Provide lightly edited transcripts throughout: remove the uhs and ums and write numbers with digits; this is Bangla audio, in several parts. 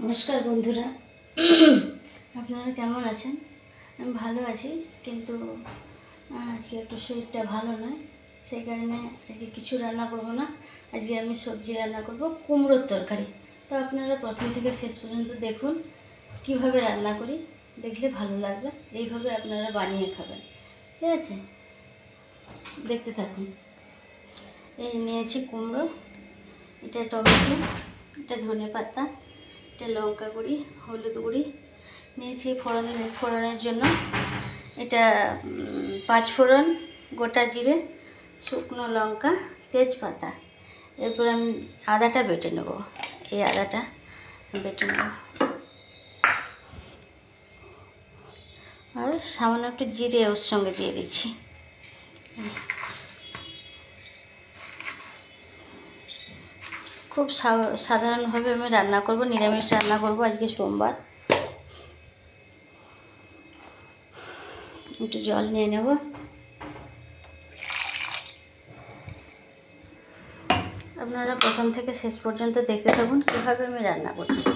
নমস্কার বন্ধুরা, আপনারা কেমন আছেন? আমি ভালো আছি, কিন্তু আজকে একটু শরীরটা ভালো নয়, সেই কারণে আজকে কিছু রান্না করব না। আজকে আমি সবজি রান্না করব, কুমড়োর তরকারি। তো আপনারা প্রথম থেকে শেষ পর্যন্ত দেখুন কিভাবে রান্না করি, দেখলে ভালো লাগবে। এইভাবে আপনারা বানিয়ে খাবেন, ঠিক আছে? দেখতে থাকুন। এই নিয়েছি কুমড়ো, এটা টমেটো, এটা ধনেপাতা, এটা লঙ্কা গুঁড়ি, হলুদ গুঁড়ি নিয়েছি ফোড়নের জন্য। এটা 5 ফোড়ন, গোটা জিরে, শুকনো লঙ্কা, তেজপাতা। এরপর আমি আদাটা বেটে নেব, এই আদাটা বেটে নেব। আর সামান্য একটু জিরে ওর সঙ্গে দিয়ে দিচ্ছি। খুব সাধারণভাবে আমি রান্না করব, নিরামিষ রান্না করব। আজকে সোমবার। একটু জল নিয়ে নেব। আপনারা প্রথম থেকে শেষ পর্যন্ত দেখতে থাকুন কীভাবে আমি রান্না করছি।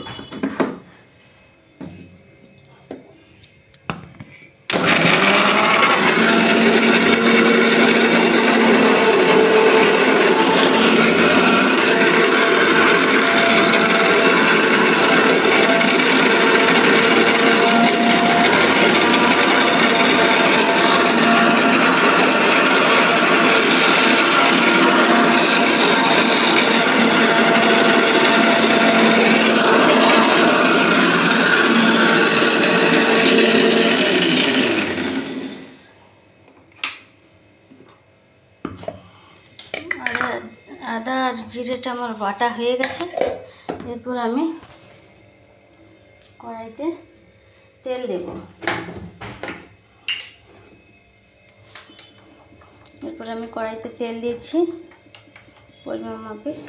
আদা আর জিরেটা আমার বাটা হয়ে গেছে। এরপর আমি কড়াইতে তেল দেব। এরপর আমি কড়াইতে তেল দিচ্ছি পরিমাণ মাফিক।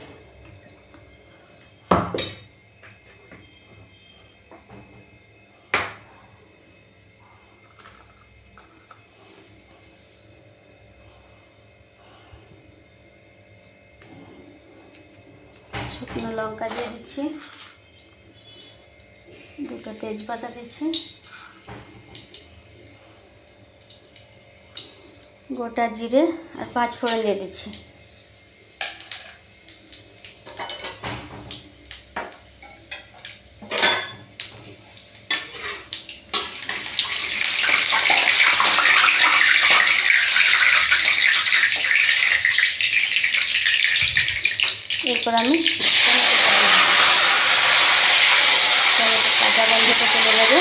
শুকনো লঙ্কা দিয়ে দিচ্ছি, দুটো তেজপাতা দিচ্ছি, গোটা জিরে আর 5 ফোড়ন দিয়ে দিচ্ছি। এরপর আমি টমেটো কাঁচা গন্ধটা চলে যাবে।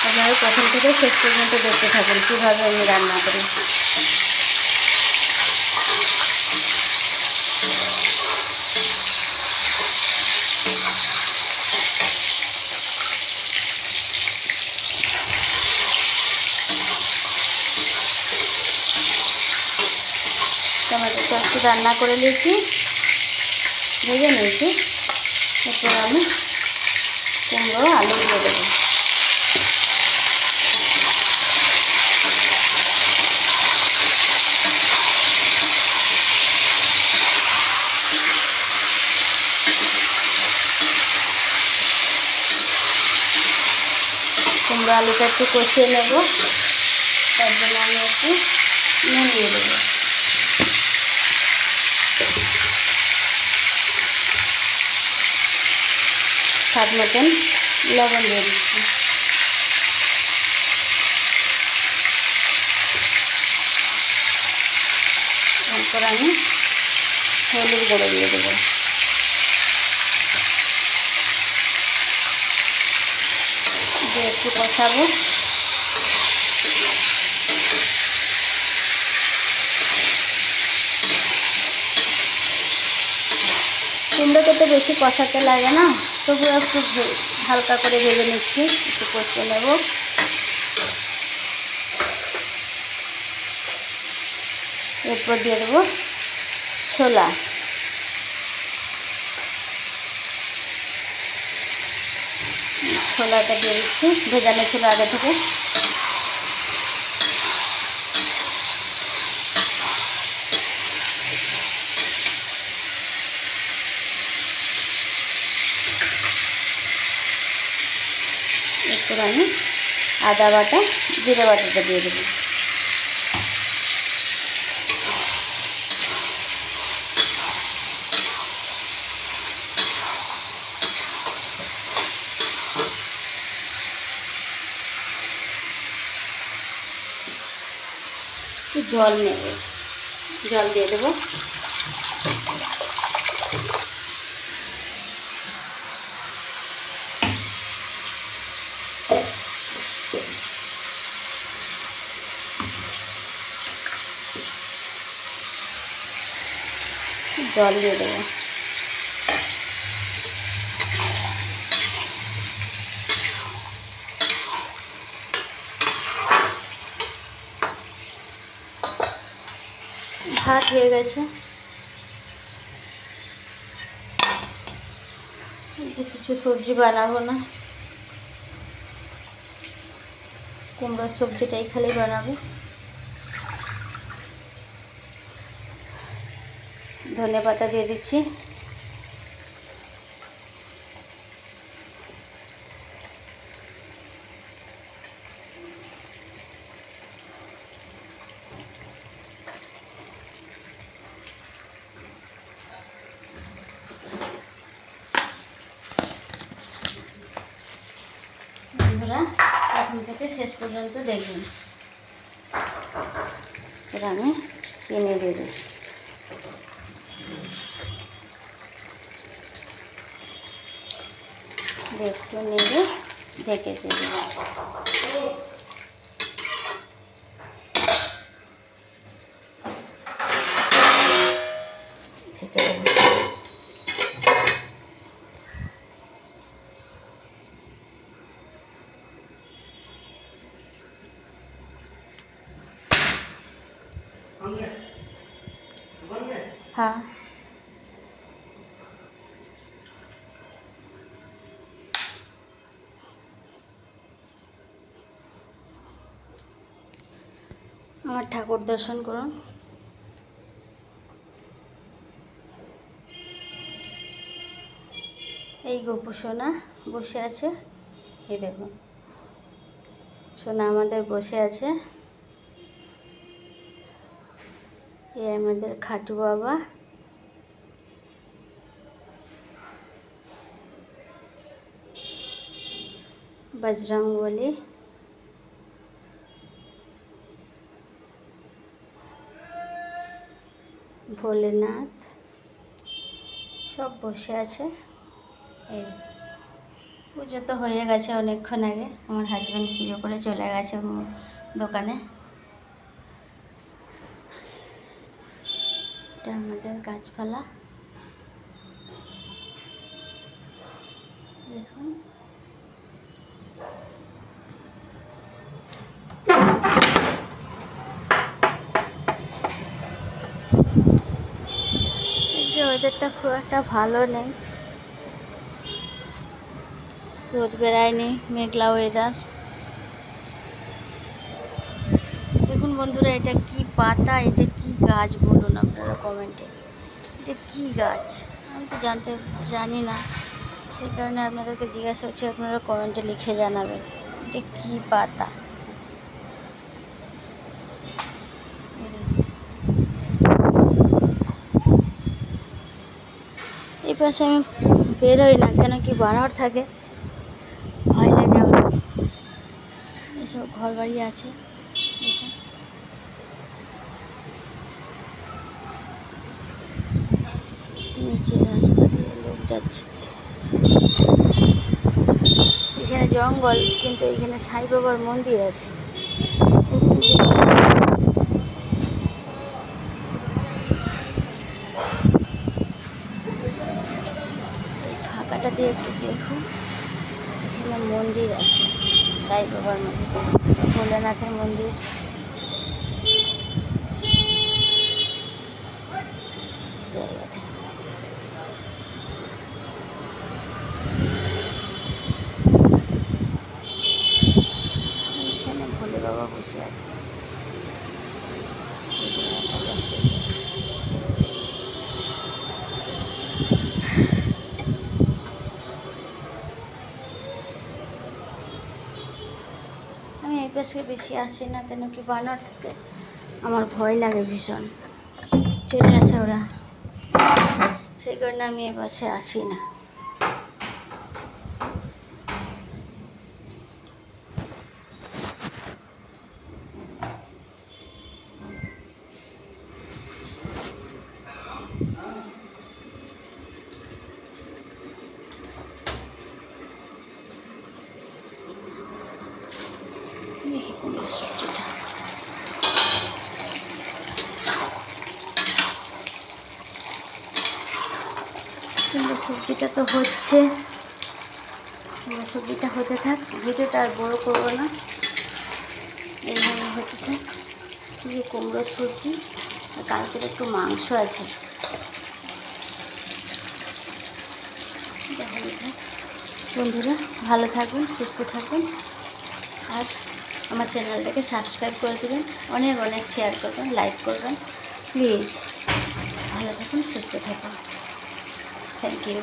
আপনারা প্রথম থেকে শেষ পর্যন্ত দেখতে থাকুন কীভাবে আমি রান্না করি। টমেটোটা একটু রান্না করে নিয়েছি, ভেজে নিয়েছি। এরপর আমি কুমড়ো আলু দিয়ে দেবো। কুমড়ো আলুটা একটু কষিয়ে নেব, তার জন্য আমি একটু নুন দিয়ে দেবো। স্বাদ মতন লবণ দিয়ে দিচ্ছি। এরপর আমি হলুদ গুঁড়ো দিয়ে দেবো। দিয়ে একটু কষাবো। কুমড়োকে তো বেশি কষাতে লাগে না, তবু একটু হালকা করে ভেজে নিচ্ছি, একটু কষিয়ে নেব। এরপর দিয়ে দেবো ছোলা। ছোলাটা দিয়ে দিচ্ছি, ভেজানো ছোলা আগে থেকে। এরপর আমি আদা বাটা জিরে বাটাটা দিয়ে দেবো। একটু জল নেবে, জল দিয়ে দেবো। জল দিয়ে দেবো। ভাত হয়ে গেছে, কিছু সবজি বানাবো না, কুমড়োর সবজিটাই খালি বানাবো। ধনেপাতা দিয়ে দিচ্ছি। বন্ধুরা প্রথম থেকে শেষ পর্যন্ত দেখবেন। এবার আমি চিনি দিয়ে দিচ্ছি। একটু নেড়ে ঢেকে দিয়ে দেবো। ঢেকে দেবো। हाँ আমার ঠাকুর দর্শন করুন। এই গোপু সোনা বসে আছে, এই দেখুন সোনা আমাদের বসে আছে। এই আমাদের খাটু বাবা। বজরংবলী, ভোলেনাথ সব বসে আছে। এই পুজো তো হয়ে গেছে অনেকক্ষণ আগে। আমার হাজব্যান্ড পুজো করে চলে গেছে দোকানে। এটা আমাদের গাছপালা দেখুন। ওয়েদারটা খুব একটা ভালো নেই, রোদ বেড়ায়নি, মেঘলা ওয়েদার। দেখুন বন্ধুরা, এটা কি পাতা, এটা কি গাছ বলুন আপনারা কমেন্টে। এটা কি গাছ আমি তো জানি না, সেই কারণে আপনাদেরকে জিজ্ঞাসা করছি, আপনারা কমেন্টে লিখে জানাবেন এটা কি পাতা। এই পাশে আমি বেরোই না, কেন কি বানর থাকে, ভয় লাগে আমার। এসব ঘর বাড়ি আছে নিচে রাস্তা দিয়ে লোক যাচ্ছে। এখানে জঙ্গল, কিন্তু এখানে সাই বাবার মন্দির আছে। এই ফাঁকাটা দিয়ে একটু দেখুন, এখানে মন্দির আছে, সাই বাবার মন্দির, ভোলেনাথের মন্দির। জায়গাটা এখানে ভোলে বাবা বসে আছে। পাশে বেশি আসি না, কেন কি বানর থেকে আমার ভয় লাগে ভীষণ, চলে আসে ওরা, সেই কারণে আমি এ পাশে আসি না। দেখি কুমড়ো সবজিটা, কুমড়ো সবজিটা তো হচ্ছে, কুমড়ো সবজিটা হতে থাক, ভিডিওটা আর বড় করবো না, এইভাবে হতে থাক। এই কুমড়ো সবজি আর কালকের একটু মাংস আছে, বন্ধুরা ভালো থাকবেন, সুস্থ থাকবেন, আর আমার চ্যানেলটাকে সাবস্ক্রাইব করে দেবেন, অনেক অনেক শেয়ার করবেন, লাইক করবেন প্লিজ। ভালো থাকুন, সুস্থ থাকুন, থ্যাংক ইউ।